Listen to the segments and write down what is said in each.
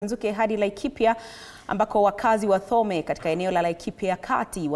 Nzuke hadi Laikipia ambako wakazi wa Thome katika eneo la Laikipia Kati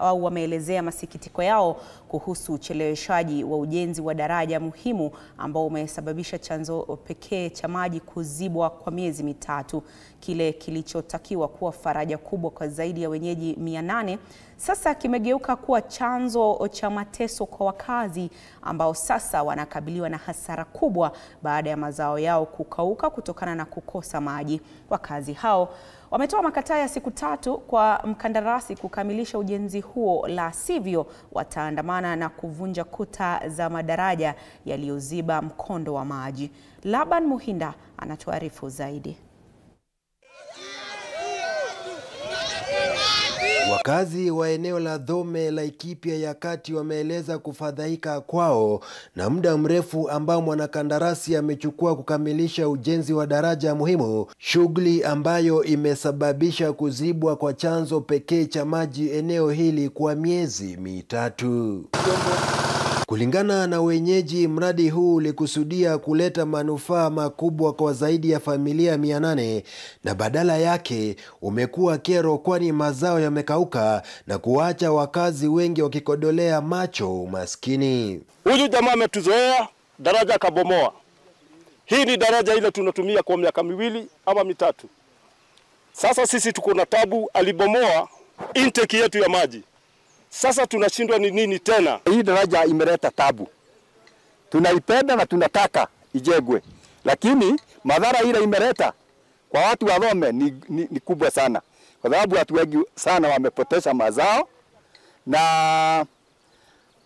wameelezea masikitiko yao kuhusu ucheleweshaji wa ujenzi wa daraja muhimu ambao umesababisha chanzo pekee cha maji kuzibwa kwa miezi mitatu. Kile kilichotakiwa kuwa faraja kubwa kwa zaidi ya wenyeji 800 sasa kimegeuka kuwa chanzo cha mateso kwa wakazi ambao sasa wanakabiliwa na hasara kubwa baada ya mazao yao kukauka kutokana na kukosa maji. Wakazi hao wametoa makataa ya siku 3 kwa mkandarasi kukamilisha ujenzi huo, la sivyo wataandamana na kuvunja kuta za madaraja yaliyoziba mkondo wa maji. Laban Muhinda anatuarifu zaidi. Wakazi wa eneo la Thome Laikipia ya Kati wameeleza kufadhaika kwao na muda mrefu ambao mwanakandarasi amechukua kukamilisha ujenzi wa daraja muhimu, shughuli ambayo imesababisha kuzibwa kwa chanzo pekee cha maji eneo hili kwa miezi mitatu. Kulingana na wenyeji, mradi huu ulikusudia kuleta manufaa makubwa kwa zaidi ya familia 800 na badala yake umekuwa kero, kwani mazao yamekauka na kuacha wakazi wengi wakikodolea macho maskini. Huyu jamaa ametuzoea, daraja kabomoa. Hii ni daraja ile tunatumia kwa miaka 2 ama 3. Sasa sisi tuko na tabu, alibomoa intake yetu ya maji. Sasa tunashindwa ni nini tena? Hii daraja imeleta tabu. Tunaipenda na tunataka ijengwe. Lakini madhara ile imeleta kwa watu wa Thome ni kubwa sana. Kwa sababu watu wengi sana wamepoteza mazao na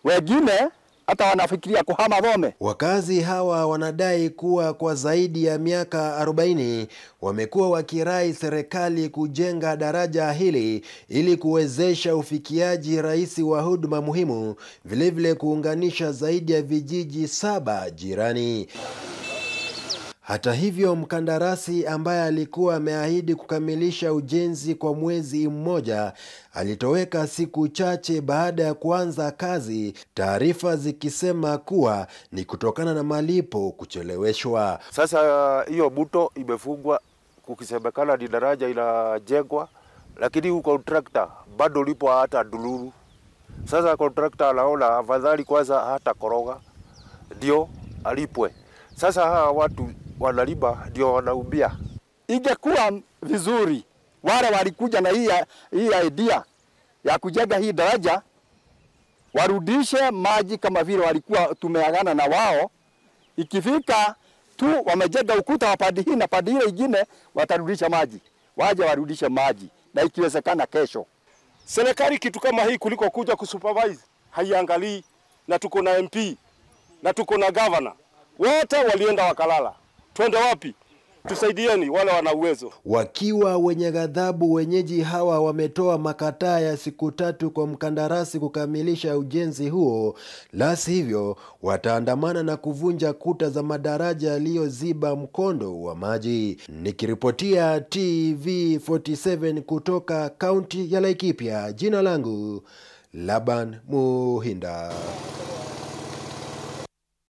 wengine hata wanafikiria kuhama Thome. Wakazi hawa wanadai kuwa kwa zaidi ya miaka 40 wamekuwa wakirai serikali kujenga daraja hili ili kuwezesha ufikiaji rahisi wa huduma muhimu, vilevile kuunganisha zaidi ya vijiji 7 jirani. Hata hivyo, mkandarasi ambaye alikuwa ameahidi kukamilisha ujenzi kwa mwezi mmoja alitoweka siku chache baada ya kuanza kazi, taarifa zikisema kuwa ni kutokana na malipo kucheleweshwa. Sasa hiyo buto imefungwa kukisemekana ni daraja inajengwa, lakini huko contractor bado lipo hata duluru. Sasa contractor anaona afadhali kwanza hata koroga ndio alipwe. Sasa hawa watu wanaliba ndio wanaubia. Ingekuwa vizuri wale walikuja na hii idea ya kujenga hii daraja warudishe maji kama vile walikuwa tumeagana na wao. Ikifika tu wamejenga ukuta wa pande hii na pande ile nyingine watarudisha maji. Waje warudishe maji na ikiwezekana kesho. Serikali kitu kama hii kuliko kuja kusupervise haiangalii, na tuko na MP na tuko na governor. Wote walienda wakalala. Twende wapi? Tusaidieni wale wana uwezo. Wakiwa wenye ghadhabu, wenyeji hawa wametoa makataa ya siku 3 kwa mkandarasi kukamilisha ujenzi huo, la sivyo wataandamana na kuvunja kuta za madaraja yaliyoziba mkondo wa maji. Nikiripotia TV47 kutoka kaunti ya Laikipia, jina langu Laban Muhinda.